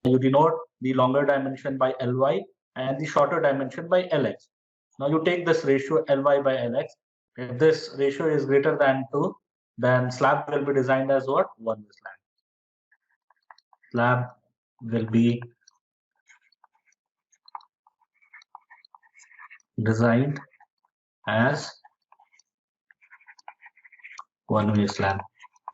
You denote the longer dimension by Ly and the shorter dimension by Lx. Now you take this ratio Ly by Lx. If this ratio is greater than 2, then slab will be designed as what? One-way slab. Slab will be designed as one-way slab.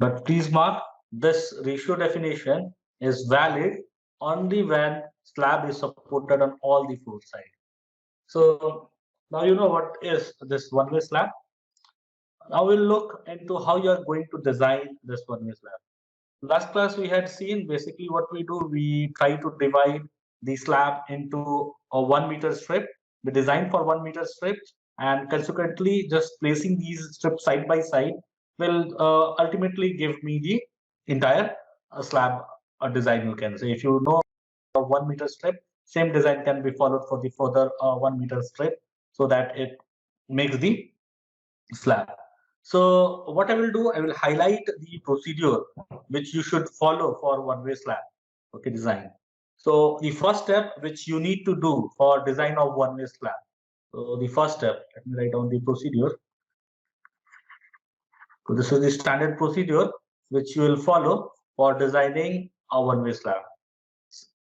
But please mark, this ratio definition is valid only when slab is supported on all the four sides. So now you know what is this one-way slab. Now we'll look into how you are going to design this one-way slab. Last class we had seen basically what we do. We try to divide the slab into a 1 meter strip. We design for 1 meter strips, and consequently just placing these strips side by side will ultimately give me the entire slab design, you can say. If you know a 1 meter strip, same design can be followed for the further 1 meter strip, so that it makes the slab. So what I will do, I will highlight the procedure which you should follow for one-way slab, okay, design. So the first step which you need to do for design of one-way slab. So the first step, let me write down the procedure. So this is the standard procedure which you will follow for designing a one-way slab.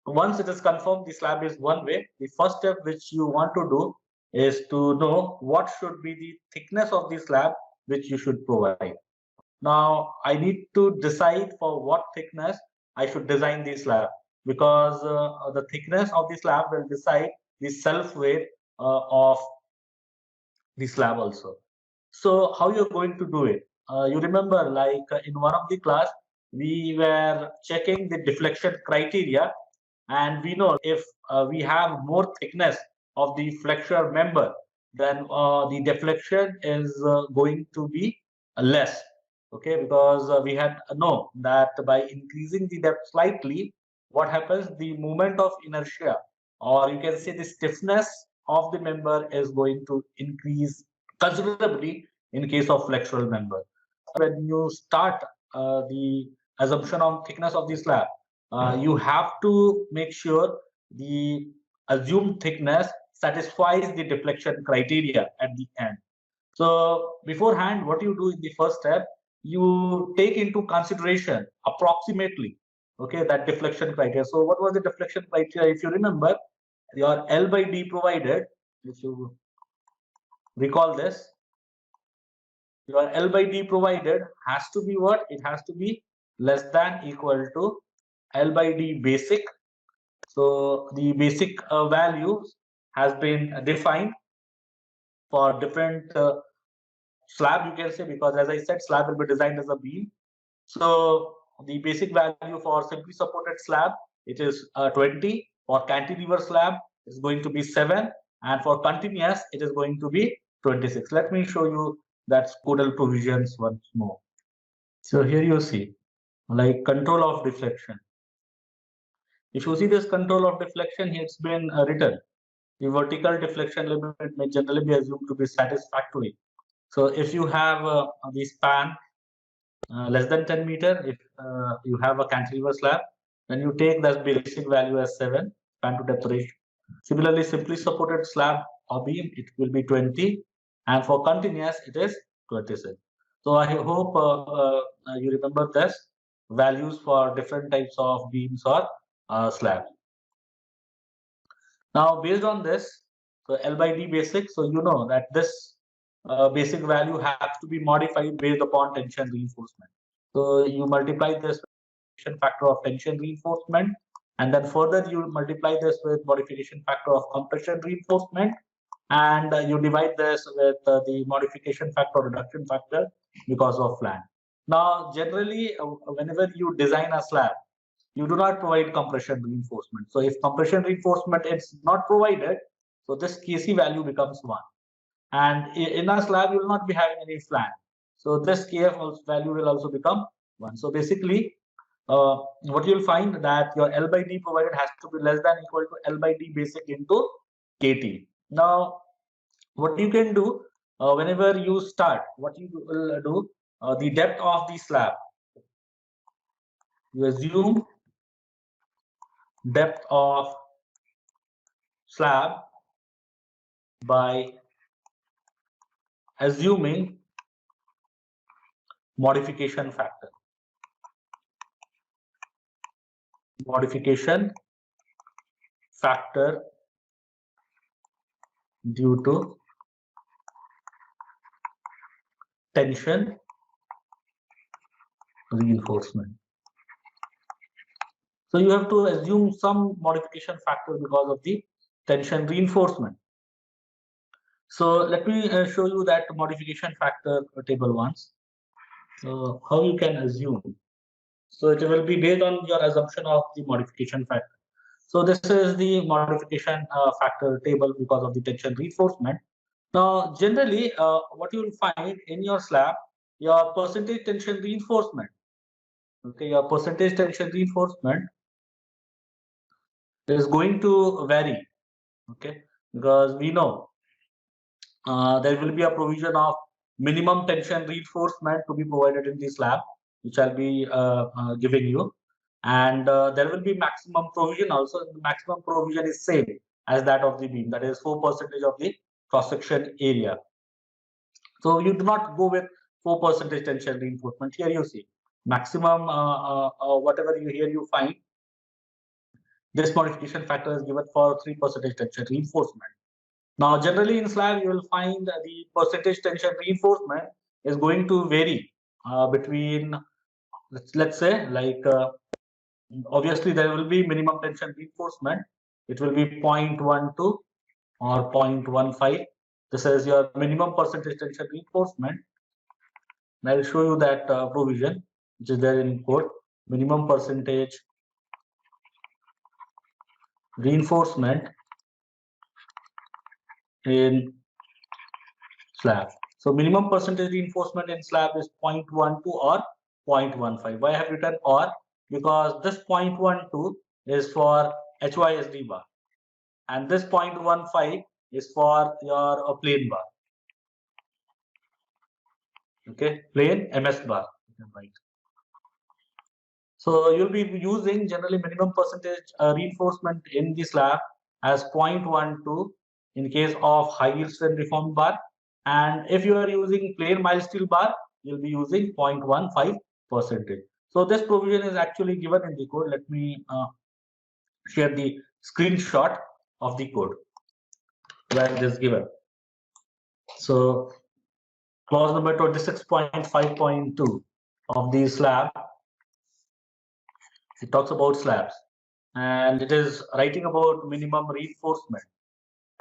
Once it is confirmed the slab is one way, the first step which you want to do is to know what should be the thickness of the slab which you should provide. Now I need to decide for what thickness I should design the slab, because the thickness of the slab will decide the self weight of the slab also. So how you're going to do it? You remember, like in one of the class, we were checking the deflection criteria, and we know if we have more thickness of the flexure member, then the deflection is going to be less. Okay, because we had know that by increasing the depth slightly, what happens? The moment of inertia, or you can say the stiffness of the member, is going to increase considerably in case of flexural member. When you start the assumption on thickness of the slab, you have to make sure the assumed thickness satisfies the deflection criteria at the end. So beforehand, what you do in the first step, you take into consideration approximately, okay, that deflection criteria. So what was the deflection criteria? If you remember, your L by D provided, if you recall this, your L by D provided has to be what? It has to be less than equal to L by D basic. So the basic values has been defined for different slab, you can say, because as I said, slab will be designed as a beam. So the basic value for simply supported slab, it is 20. For cantilever slab, it's going to be 7, and for continuous, it is going to be 26. Let me show you that codal provisions once more. So here you see, like control of deflection. If you see this control of deflection, here it's been written. The vertical deflection limit may generally be assumed to be satisfactory. So if you have the span less than 10 meter, if you have a cantilever slab, then you take that basic value as 7, span to depth ratio. Similarly, simply supported slab or beam, it will be 20, and for continuous, it is 26. So I hope you remember this values for different types of beams or slabs. Now, based on this, so L by D basic, so you know that this basic value has to be modified based upon tension reinforcement. So you multiply this with factor of tension reinforcement, and then further you multiply this with modification factor of compression reinforcement, and you divide this with the modification factor, reduction factor, because of flange. Now, generally, whenever you design a slab, you do not provide compression reinforcement. So if compression reinforcement is not provided, so this Kc value becomes 1. And in a slab, you will not be having any flange. So this Kf value will also become 1. So basically, what you'll find that your L by D provided has to be less than equal to L by D basic into Kt. Now, what you can do whenever you start, what you will do, the depth of the slab, you assume depth of slab by assuming modification factor. Modification factor due to tension reinforcement. So you have to assume some modification factor because of the tension reinforcement. So let me show you that modification factor table once. So how you can assume? So it will be based on your assumption of the modification factor. So this is the modification factor table because of the tension reinforcement. Now, generally, what you will find in your slab, your percentage tension reinforcement. Okay, your percentage tension reinforcement is going to vary. Okay, because we know there will be a provision of minimum tension reinforcement to be provided in the slab, which I'll be giving you. And there will be maximum provision also. The maximum provision is same as that of the beam, that is 4% of the cross-section area. So you do not go with 4% tension reinforcement. Here you see maximum, whatever you here you find, this modification factor is given for 3% tension reinforcement. Now, generally in slab, you will find the percentage tension reinforcement is going to vary between, let's say, like, obviously there will be minimum tension reinforcement. It will be 0.12 or 0.15. This is your minimum percentage tension reinforcement. And I'll show you that provision, which is there in code. Minimum percentage reinforcement in slab. So minimum percentage reinforcement in slab is 0.12 or 0.15. Why I have written or? Because this 0.12 is for HYSD bar, and this 0.15 is for your plain bar. Okay, plain MS bar. Right. So you'll be using generally minimum percentage reinforcement in the slab as 0.12 in case of high yield strength reformed bar. And if you are using plain mild steel bar, you'll be using 0.15%. So this provision is actually given in the code. Let me share the screenshot of the code where it is given. So clause number 26.5.2 of the slab, it talks about slabs, and it is writing about minimum reinforcement.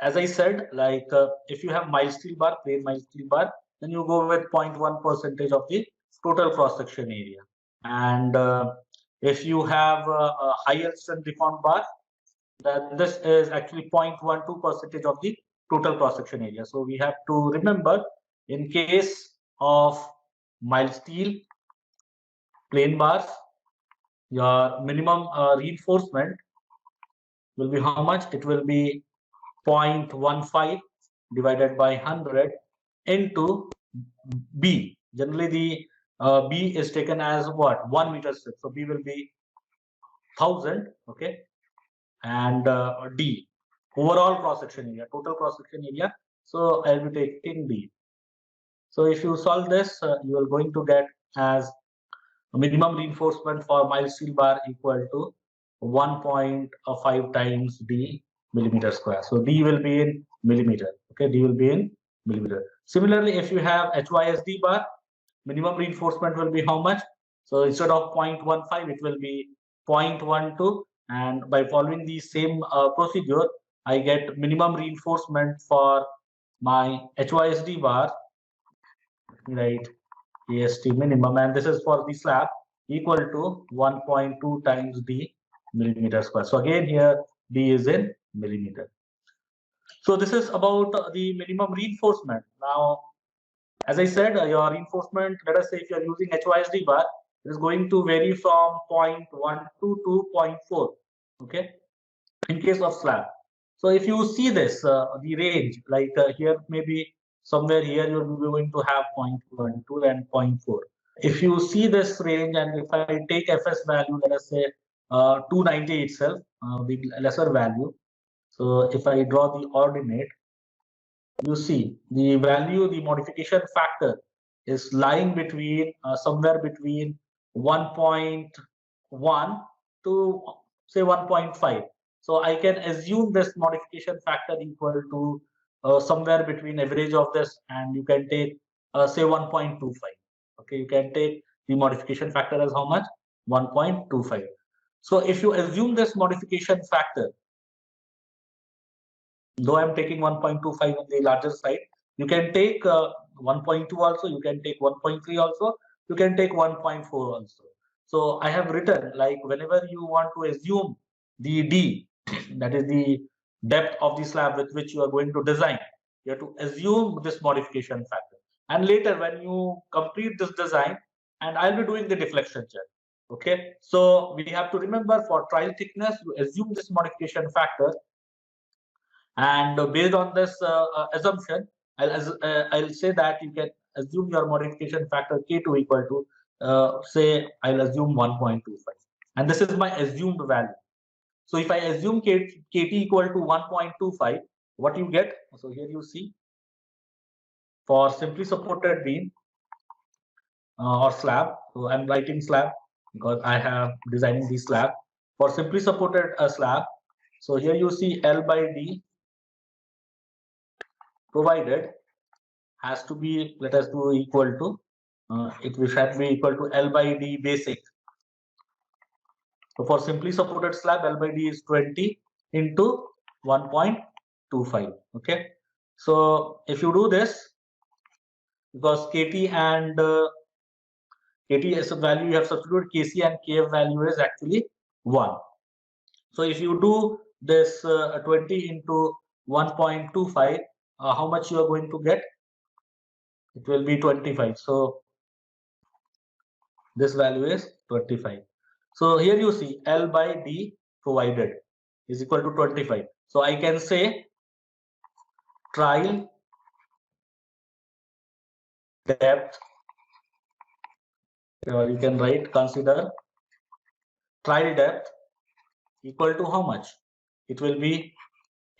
As I said, like if you have mild steel bar, plain mild steel bar, then you go with 0.1% of the total cross section area. And if you have a higher strength deformed bar, then this is actually 0.12% of the total cross section area. So we have to remember, in case of mild steel, plain bars, your minimum reinforcement will be how much? It will be 0.15 divided by 100 into B. Generally, the B is taken as what? 1 meter strip. So B will be 1000. Okay, and D, overall cross section area, total cross section area. So I'll be taking D. So if you solve this, you are going to get as minimum reinforcement for mild steel bar equal to 1.5 times D millimeter square. So D will be in millimeter. Okay, D will be in millimeter. Similarly, if you have HYSD bar, minimum reinforcement will be how much? So instead of 0.15, it will be 0.12. And by following the same procedure, I get minimum reinforcement for my HYSD bar, right? AST minimum, and this is for the slab, equal to 1.2 times D millimeter square. So again, here D is in millimeter. So this is about the minimum reinforcement. Now, as I said, your reinforcement, let us say if you are using HYSD bar, it is going to vary from 0.12 to 0.4. Okay, in case of slab. So if you see this, the range, like here maybe somewhere here you're going to have 0.12 and 0.4. If you see this range, and if I take Fs value, let us say 290 itself, the lesser value. So if I draw the ordinate, you see the value, the modification factor is lying between somewhere between 1.1 to say 1.5. So I can assume this modification factor equal to somewhere between average of this, and you can take say 1.25. Okay, you can take the modification factor as how much? 1.25. So if you assume this modification factor, though I'm taking 1.25 on the larger side, you can take 1.2 also, you can take 1.3 also, you can take 1.4 also. So I have written, like, whenever you want to assume the D, that is the depth of the slab with which you are going to design, you have to assume this modification factor. And later when you complete this design, and I'll be doing the deflection check. Okay, so we have to remember, for trial thickness, you assume this modification factor, and based on this assumption, I'll say that you can assume your modification factor K2 equal to say I'll assume 1.25, and this is my assumed value. So if I assume KT equal to 1.25, what you get? So here you see, for simply supported beam or slab. So I'm writing slab because I have designing the slab. For simply supported slab, so here you see L by D provided has to be, let us do equal to, it will have to be equal to L by D basic. So for simply supported slab, L by D is 20 into 1.25. Okay. So if you do this, because KT and KT as a value, you have substituted KC, and KF value is actually 1. So if you do this 20 into 1.25, how much you are going to get? It will be 25. So this value is 25. So here you see L by D provided is equal to 25. So I can say trial depth, or you can write, consider trial depth equal to how much? It will be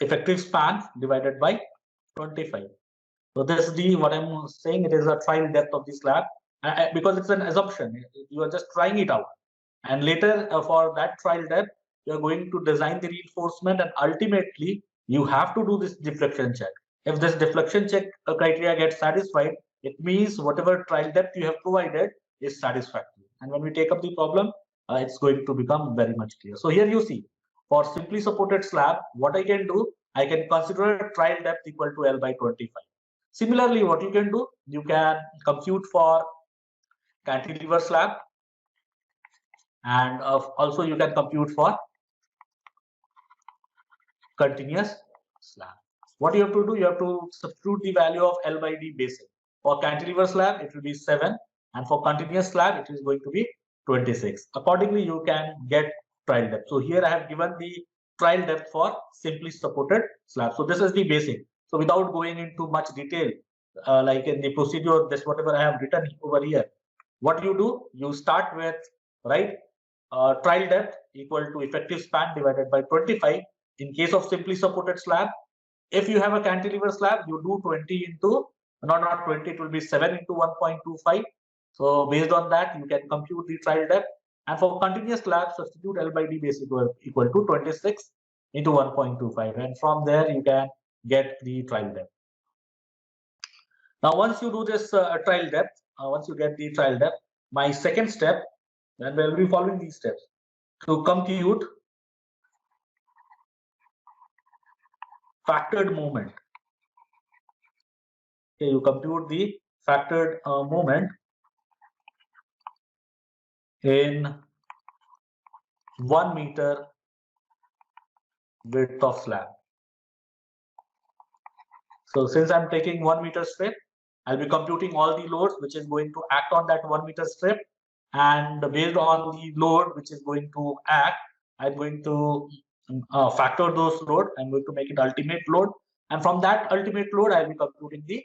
effective span divided by 25. So this is the, what I'm saying, it is a trial depth of the slab, because it's an assumption. You are just trying it out, and later for that trial depth, you are going to design the reinforcement, and ultimately you have to do this deflection check. If this deflection check criteria gets satisfied, it means whatever trial depth you have provided is satisfactory. And when we take up the problem, it's going to become very much clear. So here you see, for simply supported slab, what I can do, I can consider trial depth equal to L by 25. Similarly, what you can do, you can compute for cantilever slab, and also you can compute for continuous slab. What you have to do, you have to substitute the value of L by D basic. For cantilever slab, it will be 7, and for continuous slab, it is going to be 26. Accordingly, you can get trial depth. So here I have given the trial depth for simply supported slab. So this is the basic. So without going into much detail, like in the procedure, this whatever I have written over here, what you do, you start with, right, trial depth equal to effective span divided by 25. In case of simply supported slab, if you have a cantilever slab, you do 20 into, not 20, it will be 7 into 1.25. So based on that, you can compute the trial depth. And for continuous slab, substitute L by D base equal to 26 into 1.25. And from there, you can get the trial depth. Now, once you do this trial depth, once you get the trial depth, my second step, and we'll be following these steps to compute factored moment. Okay, you compute the factored moment in 1 meter width of slab. So since I'm taking 1 meter strip, I'll be computing all the loads which is going to act on that 1 meter strip, and based on the load which is going to act, I'm going to factor those load. I'm going to make it ultimate load, and from that ultimate load, I'll be computing the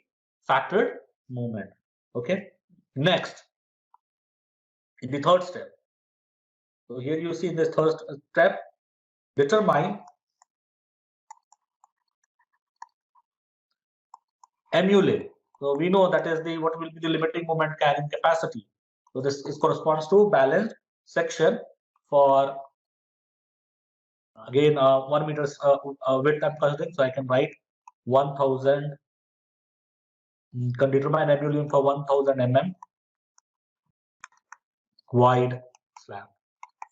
factored moment. Okay. Next, in the third step, So here you see this third step, determine MU lim. So we know that is the what will be the limiting moment carrying capacity. So this is corresponds to balanced section for again 1 meters width I'm considering. So I can write 1000. Can determine MU lim for 1000 mm wide slab.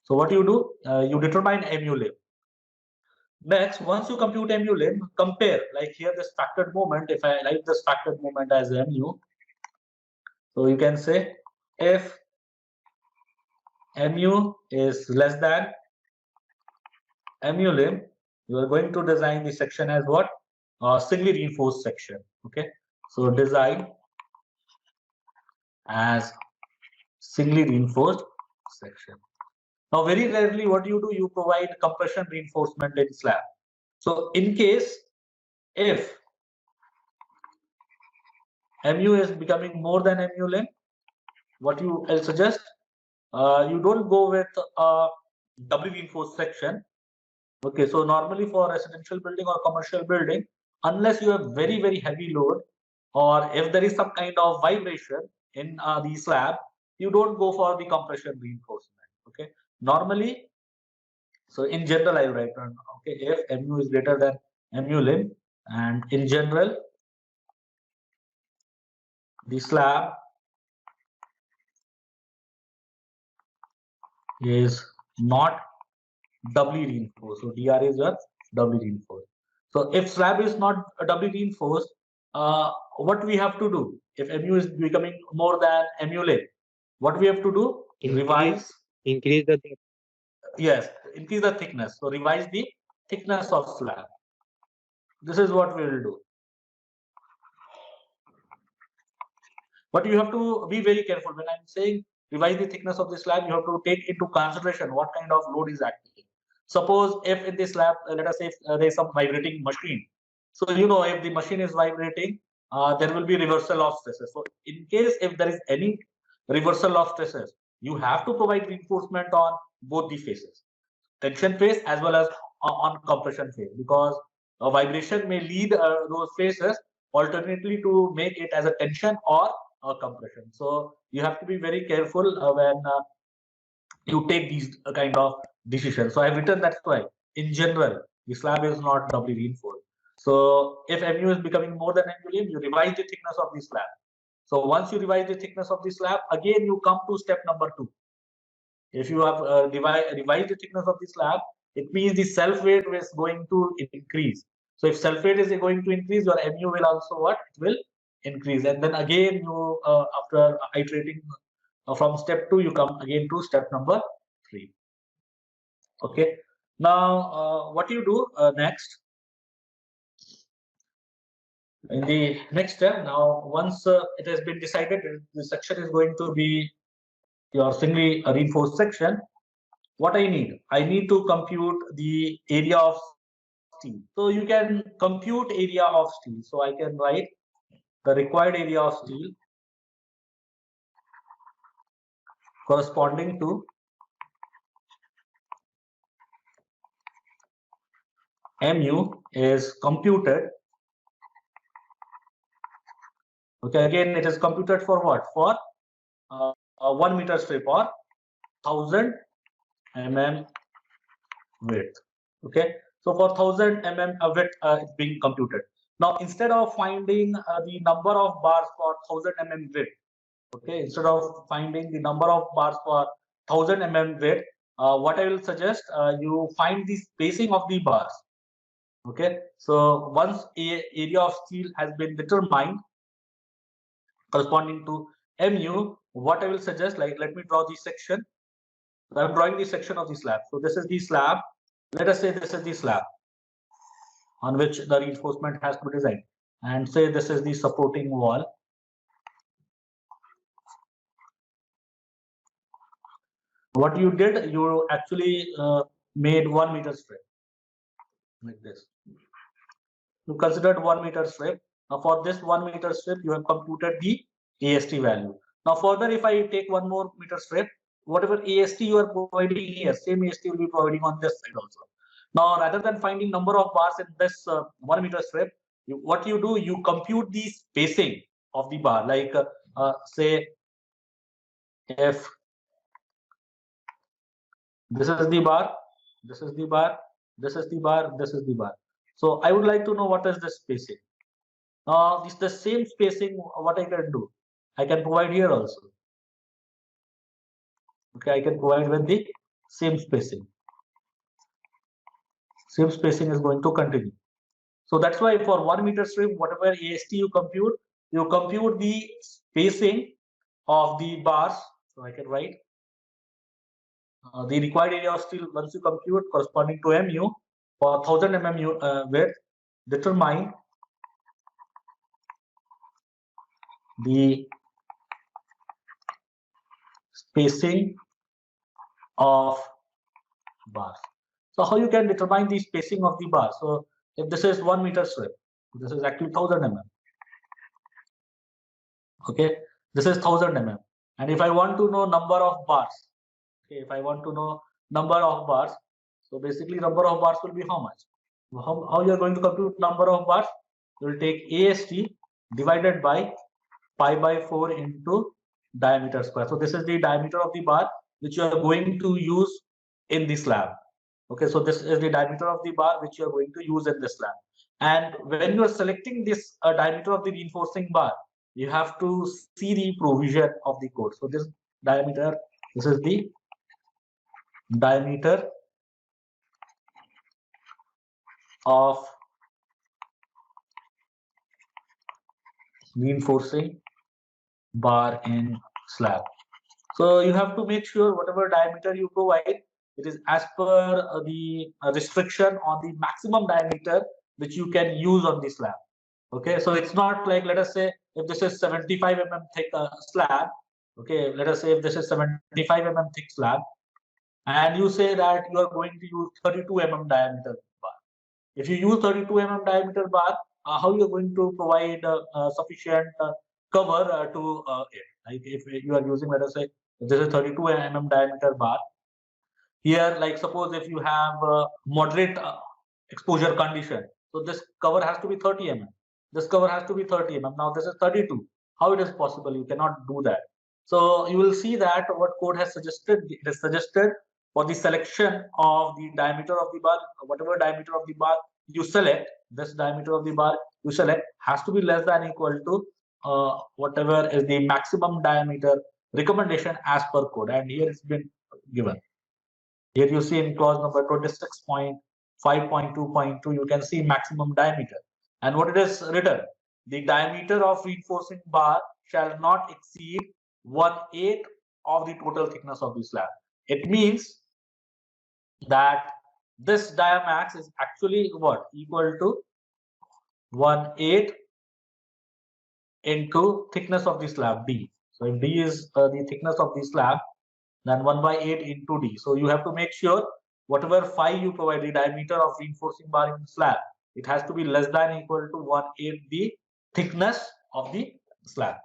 So what you do? You determine MU lim. Next, once you compute MU lim, compare like here this factored moment. If I write this factored moment as MU, so you can say if MU is less than MU lim, you are going to design the section as what? Singly reinforced section. Okay, so design as singly reinforced section. Now, very rarely, what you do, you provide compression reinforcement in slab. So, in case if MU is becoming more than MU lim, what you will suggest, you don't go with a doubly reinforced section. Okay, so normally for residential building or commercial building, unless you have very, very heavy load, or if there is some kind of vibration in the slab, you don't go for the compression reinforcement. Okay, normally, so in general, I write down, okay, if MU is greater than MU lim, and in general, the slab is not doubly reinforced. So DR is your doubly reinforced. So if slab is not doubly reinforced, what we have to do? If MU is becoming more than MU lim, what we have to do? Revise. Increase the depth. Yes, increase the thickness. So revise the thickness of slab. This is what we will do. But you have to be very careful when I'm saying revise the thickness of the slab. You have to take into consideration what kind of load is acting. Suppose if in this slab, let us say there is some vibrating machine. So you know if the machine is vibrating, there will be reversal of stresses. So in case if there is any reversal of stresses, you have to provide reinforcement on both the phases, tension phase as well as on compression phase, because a vibration may lead those phases alternately to make it as a tension or a compression. So you have to be very careful when you take these kind of decisions. So I've written that's why in general the slab is not doubly reinforced. So if MU is becoming more than MU lim, you revise the thickness of the slab. So once you revise the thickness of the slab, again you come to step number 2. If you have revised the thickness of the slab, it means the self weight is going to increase. So if self weight is going to increase, your MU will also what? It will increase. And then again, you after iterating from step 2, you come again to step number 3. Okay. Now, what you do next? In the next step, now once it has been decided the section is going to be your singly reinforced section, what I need? I need to compute the area of steel. So you can compute area of steel. So I can write the required area of steel corresponding to MU is computed. Okay, again, it is computed for what? For 1 meter strip or 1000 mm width. Okay, so for 1000 mm width, it's being computed. Now, instead of finding the number of bars for 1000 mm width, okay, instead of finding the number of bars for 1000 mm width, what I will suggest, you find the spacing of the bars. Okay, so once a area of steel has been determined corresponding to MU, what I will suggest, like let me draw the section. So I'm drawing the section of the slab. So this is the slab. Let us say this is the slab on which the reinforcement has to be designed, and say this is the supporting wall. What you did, you actually made 1 meter strip like this. You considered 1 meter strip. Now for this 1 meter strip, you have computed the AST value. Now further, if I take one more meter strip, whatever AST you are providing here, same AST will be providing on this side also. Now, rather than finding number of bars in this 1 meter strip, what you do, you compute the spacing of the bar. Like say, if this is the bar, this is the bar, this is the bar, this is the bar. So I would like to know what is the spacing. This the same spacing. What I can do, I can provide here also. Okay, I can provide with the same spacing. Same spacing is going to continue. So that's why for 1 meter strip, whatever AST you compute the spacing of the bars. So I can write the required area of steel once you compute corresponding to mu for 1000 mm width, determine the spacing of bars. So how you can determine the spacing of the bar? So if this is 1 meter strip, this is actually 1000 mm. Okay, this is 1000 mm. And if I want to know number of bars, okay, if I want to know number of bars, so basically number of bars will be how much? How you are going to compute number of bars? You will take AST divided by pi by 4 into diameter square. So this is the diameter of the bar which you are going to use in the slab. Okay, so this is the diameter of the bar which you are going to use in this slab. And when you are selecting this diameter of the reinforcing bar, you have to see the provision of the code. So this diameter, this is the diameter of reinforcing bar in slab. So you have to make sure whatever diameter you provide, it is as per the restriction on the maximum diameter which you can use on the slab. Okay, so it's not like, let us say if this is 75 mm thick slab, okay, let us say if this is 75 mm thick slab, and you say that you are going to use 32 mm diameter bar. If you use 32 mm diameter bar, how you are going to provide sufficient cover to it? Like if you are using, let us say, if this is 32 mm diameter bar, here, like suppose if you have moderate exposure condition, so this cover has to be 30 mm. This cover has to be 30 mm. Now this is 32. How it is possible? You cannot do that. So you will see that what code has suggested. It is suggested for the selection of the diameter of the bar, whatever diameter of the bar you select, this diameter of the bar you select has to be less than equal to whatever is the maximum diameter recommendation as per code. And here it's been given. Here you see in clause number 26.5.2.2, you can see maximum diameter. And what it is written, the diameter of reinforcing bar shall not exceed 1/8 of the total thickness of the slab. It means that this diamax is actually what? Equal to 1/8 into thickness of the slab D. So if D is the thickness of the slab, then 1/8 into D. So you have to make sure whatever phi you provide, the diameter of reinforcing bar in slab, it has to be less than equal to 1/8 the thickness of the slab.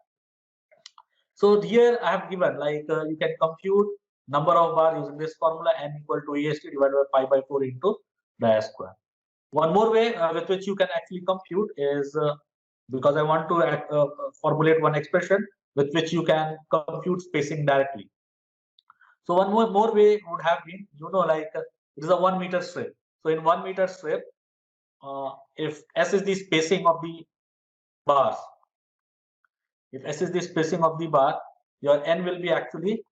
So here I have given like you can compute number of bar using this formula, n equal to AST divided by pi by 4 into dia square. One more way with which you can actually compute is because I want to formulate one expression with which you can compute spacing directly. So one more way would have been, like it is a 1 meter strip. So in 1 meter strip, if S is the spacing of the bars, if S is the spacing of the bar, your N will be actually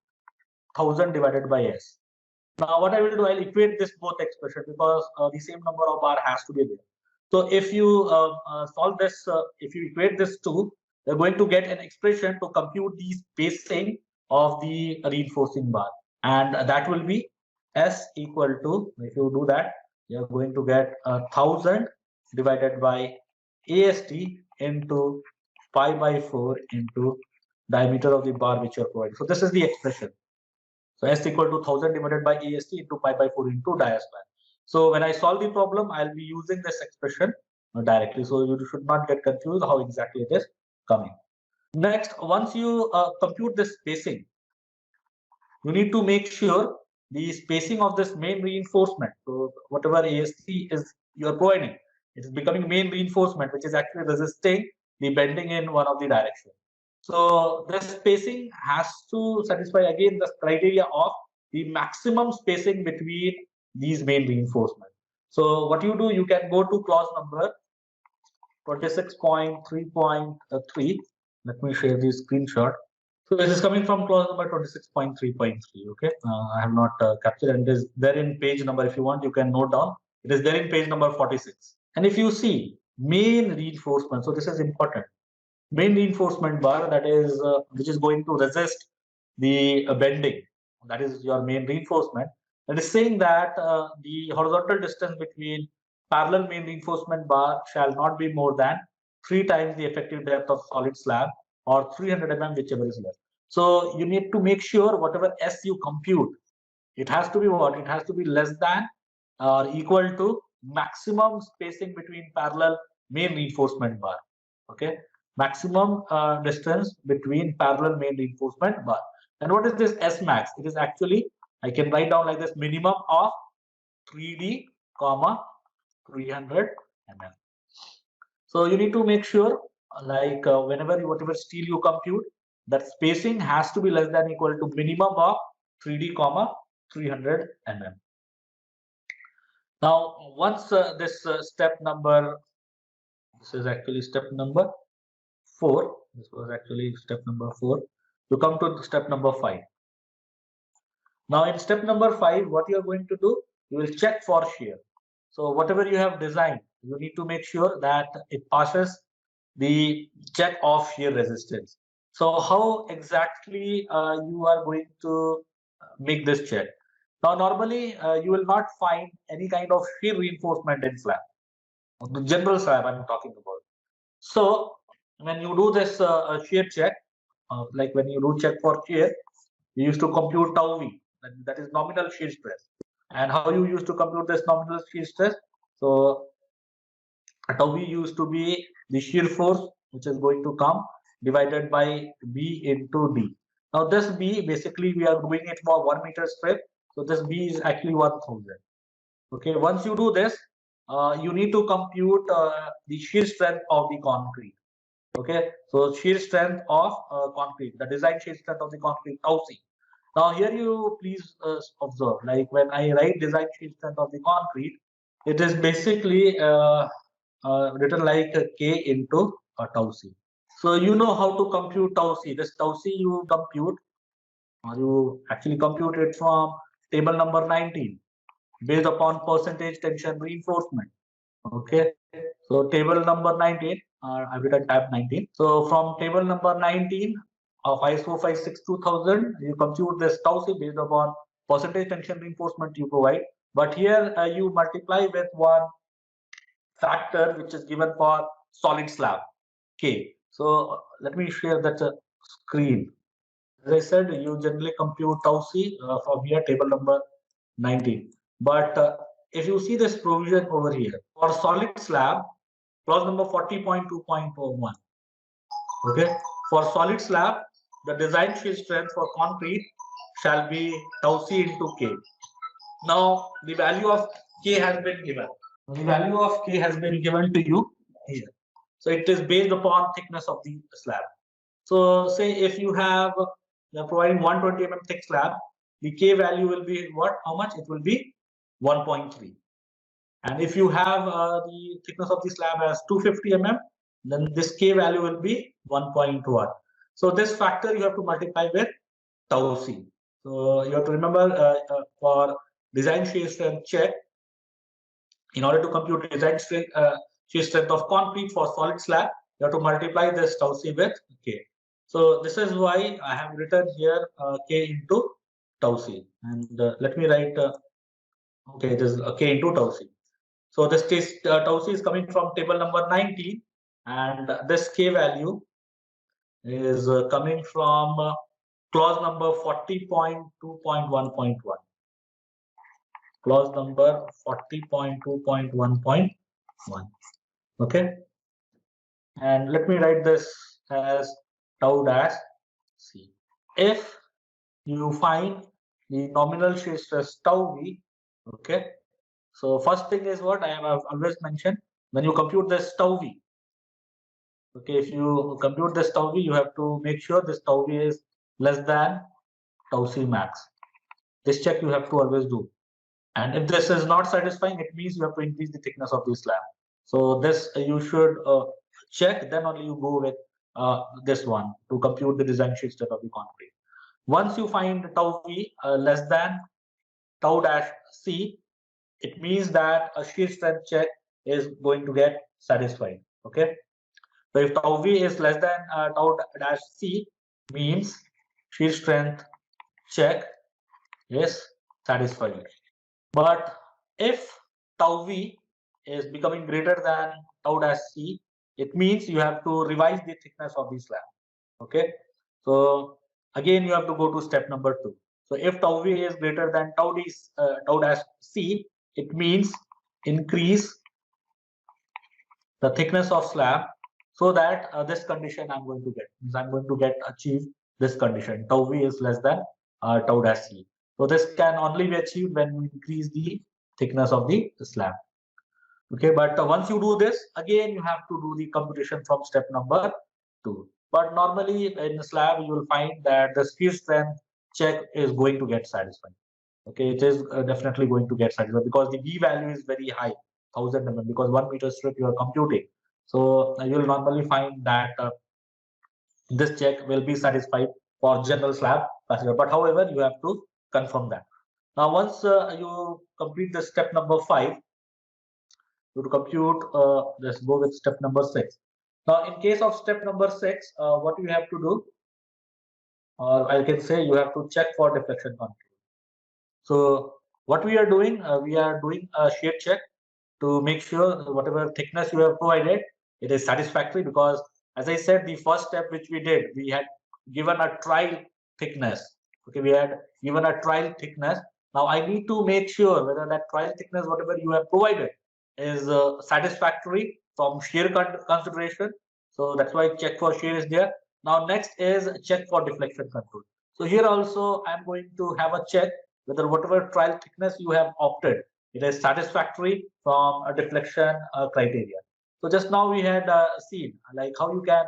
1000 divided by S. Now what I will do, I'll equate this both expression because the same number of bar has to be there. So if you solve this, if you equate this two, you're going to get an expression to compute the spacing of the reinforcing bar. And that will be S equal to, if you do that, you're going to get 1000 divided by AST into pi by 4 into diameter of the bar which you're providing. So this is the expression. So S equal to 1000 divided by AST into pi by 4 into dia square. So when I solve the problem, I'll be using this expression directly. So you should not get confused how exactly it is coming. Next, once you compute this spacing, you need to make sure the spacing of this main reinforcement. So whatever ASC is you're providing, it is becoming main reinforcement, which is actually resisting the bending in one of the direction. So the spacing has to satisfy again the criteria of the maximum spacing between these main reinforcements. So what you do, you can go to clause number 26.3.3. Let me share the screenshot. So this is coming from clause number 26.3.3. Okay, I have not captured, and it is there in page number. If you want, you can note down. It is there in page number 46. And if you see main reinforcement, so this is important. Main reinforcement bar, that is which is going to resist the bending. That is your main reinforcement. That is saying that the horizontal distance between parallel main reinforcement bar shall not be more than 3 times the effective depth of solid slab, or 300 mm, whichever is less. So you need to make sure whatever S you compute, it has to be what? It has to be less than or equal to maximum spacing between parallel main reinforcement bar. Okay, maximum distance between parallel main reinforcement bar. And what is this S max? It is actually, I can write down like this, minimum of 3D, comma 300 mm. So you need to make sure, like whatever steel you compute, that spacing has to be less than equal to minimum of 3D, comma 300 mm. Now, once this step number, this is actually step number 4. This was actually step number 4. You come to step number 5. Now, in step number 5, what you are going to do, you will check for shear. So whatever you have designed, you need to make sure that it passes the check of shear resistance. So how exactly you are going to make this check? Now, normally you will not find any kind of shear reinforcement in slab. The general slab I'm talking about. So when you do this shear check, like when you do check for shear, you used to compute tau v, that is nominal shear stress. And how you used to compute this nominal shear stress? So tau v used to be the shear force which is going to come divided by B into D. Now this B, basically we are doing it for 1 meter strip. So this B is actually 1000. Okay, once you do this, you need to compute the shear strength of the concrete. Okay, so shear strength of concrete, the design shear strength of the concrete, tau c. Now here you please observe, like when I write design shear strength of the concrete, it is basically written like K into tau c. So you know how to compute tau c. This tau c you compute, or you actually compute it from table number 19, based upon percentage tension reinforcement. Okay, so table number 19, I've written tab 19. So from table number 19 of ISO 562,000, you compute this tau c based upon percentage tension reinforcement you provide. But here you multiply with one factor which is given for solid slab, K. So let me share that screen. As I said, you generally compute tau c from here, table number 19. But if you see this provision over here, for solid slab, clause number 40.2.01. Okay, for solid slab, the design shear strength for concrete shall be tau c into K. Now, the value of K has been given. The value of K has been given to you here. So it is based upon thickness of the slab. So say if you have, you're providing 120 mm thick slab, the K value will be what? How much? It will be 1.3. And if you have the thickness of the slab as 250 mm, then this K value will be 1.1. So this factor you have to multiply with tau c. So you have to remember for design shear strength check, in order to compute design shear strength of concrete for solid slab, you have to multiply this tau c with K. So this is why I have written here K into tau c. And let me write, okay, it is K into tau c. So this tau c is coming from table number 19, and this K value is coming from clause number 40.2.1.1. Clause number 40.2.1.1. Okay, and let me write this as tau dash c. If you find the nominal shear stress tau V. Okay. So first thing is what I have always mentioned, when you compute this tau V. Okay, if you compute this tau V, you have to make sure this tau V is less than tau C max. This check you have to always do. And if this is not satisfying, it means you have to increase the thickness of the slab. So this you should check, then only you go with this one to compute the design shear strength of the concrete. Once you find tau V less than tau dash C, it means that a shear strength check is going to get satisfied. Okay. So if tau V is less than tau dash C, means shear strength check is satisfied. But if tau V is becoming greater than tau dash C, it means you have to revise the thickness of the slab. Okay. So again, you have to go to step number 2. So if tau V is greater than tau dash C, it means increase the thickness of slab so that this condition I'm going to get. I'm going to achieve this condition. Tau V is less than tau dash C. So this can only be achieved when you increase the thickness of the slab. Okay, but once you do this, again you have to do the computation from step number 2. But normally in the slab you will find that the shear strength check is going to get satisfied. Okay, it is definitely going to get satisfied because the V value is very high, 1000 mm, because 1 meter strip you are computing. So you will normally find that this check will be satisfied for general slab consider. But however, you have to confirm that. Now, once you complete the step number 5, to compute, let's go with step number 6. Now, in case of step number 6, what you have to do, or I can say you have to check for deflection control. So, what we are doing a shear check to make sure whatever thickness you have provided, it is satisfactory, because as I said, the first step which we did, we had given a trial thickness. Okay, we had given a trial thickness. Now I need to make sure whether that trial thickness, whatever you have provided, is satisfactory from shear consideration. So that's why check for shear is there. Now next is check for deflection control. So here also I'm going to have a check whether whatever trial thickness you have opted, it is satisfactory from a deflection criteria. So just now we had seen like how you can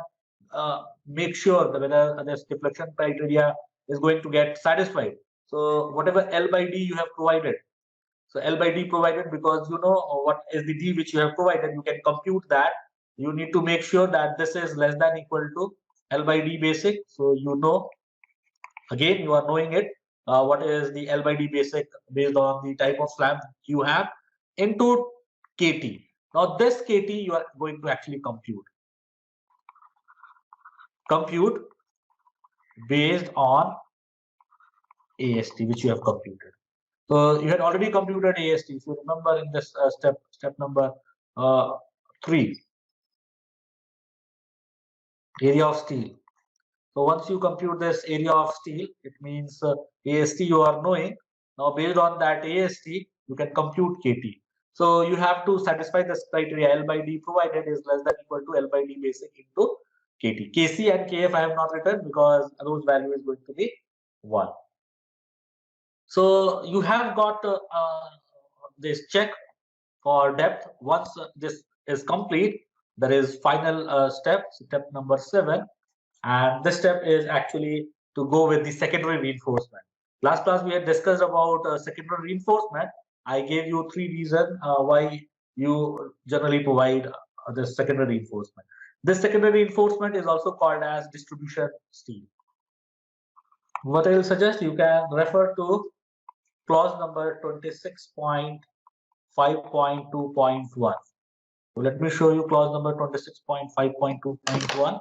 make sure that whether this deflection criteria is going to get satisfied. So whatever L by D you have provided, so L by D provided, because you know what is the D which you have provided, you can compute that. You need to make sure that this is less than equal to L by D basic. So you know, again you are knowing it, what is the L by D basic based on the type of slab you have into KT. Now this KT you are going to actually compute based on AST which you have computed. So you had already computed AST. If you remember in this step number 3, area of steel. So once you compute this area of steel, it means AST you are knowing. Now based on that AST, you can compute KT. So you have to satisfy this criteria. L by D provided is less than equal to L by D basic into KT. KC and KF I have not written because those value is going to be 1. So you have got this check for depth. Once this is complete, there is final step number 7, and this step is actually to go with the secondary reinforcement. Last class we had discussed about secondary reinforcement. I gave you 3 reasons why you generally provide this secondary reinforcement. This secondary reinforcement is also called as distribution steel. What I will suggest, you can refer to clause number 26.5.2.1. So let me show you clause number 26.5.2.1.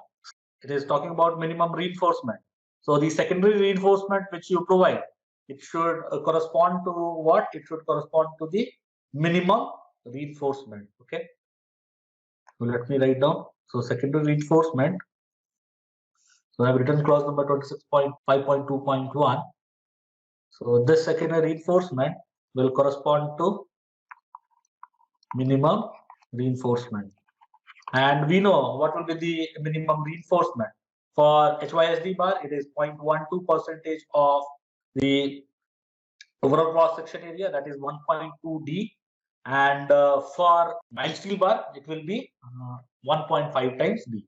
It is talking about minimum reinforcement. So the secondary reinforcement which you provide, it should correspond to what? It should correspond to the minimum reinforcement. Okay. So let me write down. So secondary reinforcement. So I have written clause number 26.5.2.1. So this secondary reinforcement will correspond to minimum reinforcement. And we know what will be the minimum reinforcement. For HYSD bar, it is 0.12% of the Overall cross section area, that is 1.2 D, and for mild steel bar it will be 1.5 times D.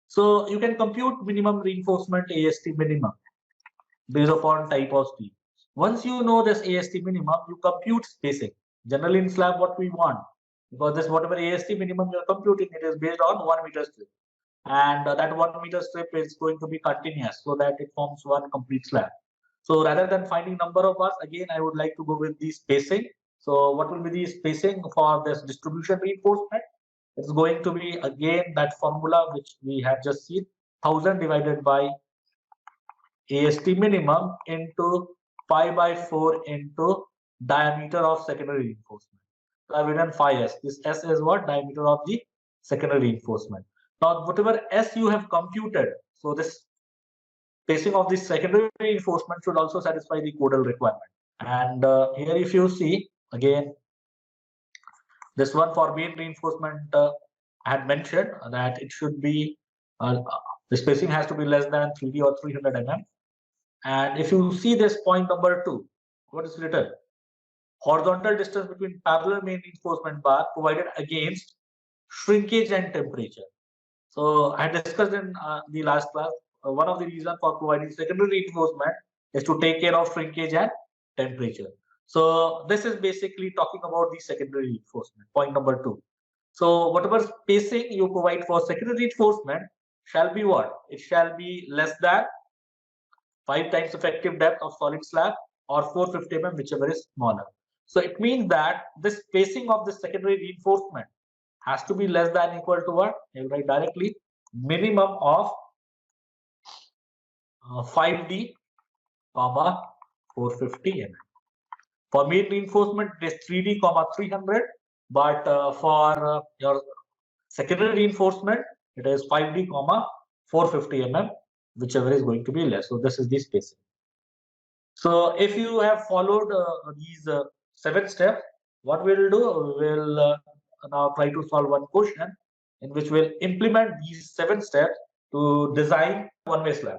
So you can compute minimum reinforcement AST minimum based upon type of steel. Once you know this AST minimum, you compute spacing. Generally in slab, what we want, because this whatever AST minimum you're computing, it is based on 1 meter strip, and that 1 meter strip is going to be continuous, so that it forms one complete slab. So rather than finding number of bars, again I would like to go with the spacing. So what will be the spacing for this distribution reinforcement? It's going to be again that formula which we have just seen, 1000 divided by AST minimum into pi by 4 into diameter of secondary reinforcement. So I've written phi s. This s is what? Diameter of the secondary reinforcement. Now, whatever s you have computed, so this spacing of the secondary reinforcement should also satisfy the codal requirement. And here, if you see again, this one for main reinforcement, I had mentioned that it should be the spacing has to be less than 3D or 300 mm. And if you see this point number 2, what is written? Horizontal distance between parallel main reinforcement bar provided against shrinkage and temperature. So I discussed in the last class, one of the reasons for providing secondary reinforcement is to take care of shrinkage and temperature. So this is basically talking about the secondary reinforcement, point number 2. So whatever spacing you provide for secondary reinforcement shall be what? It shall be less than 5 times effective depth of solid slab or 450 mm, whichever is smaller. So it means that the spacing of the secondary reinforcement has to be less than equal to what? I will write directly minimum of 5D, 450 mm. For main reinforcement, it is 3D, 300, but for your secondary reinforcement, it is 5D, 450 mm, whichever is going to be less. So this is the spacing. So if you have followed these 7 steps, what we'll do, we'll now try to solve one question in which we'll implement these 7 steps to design one-way slab.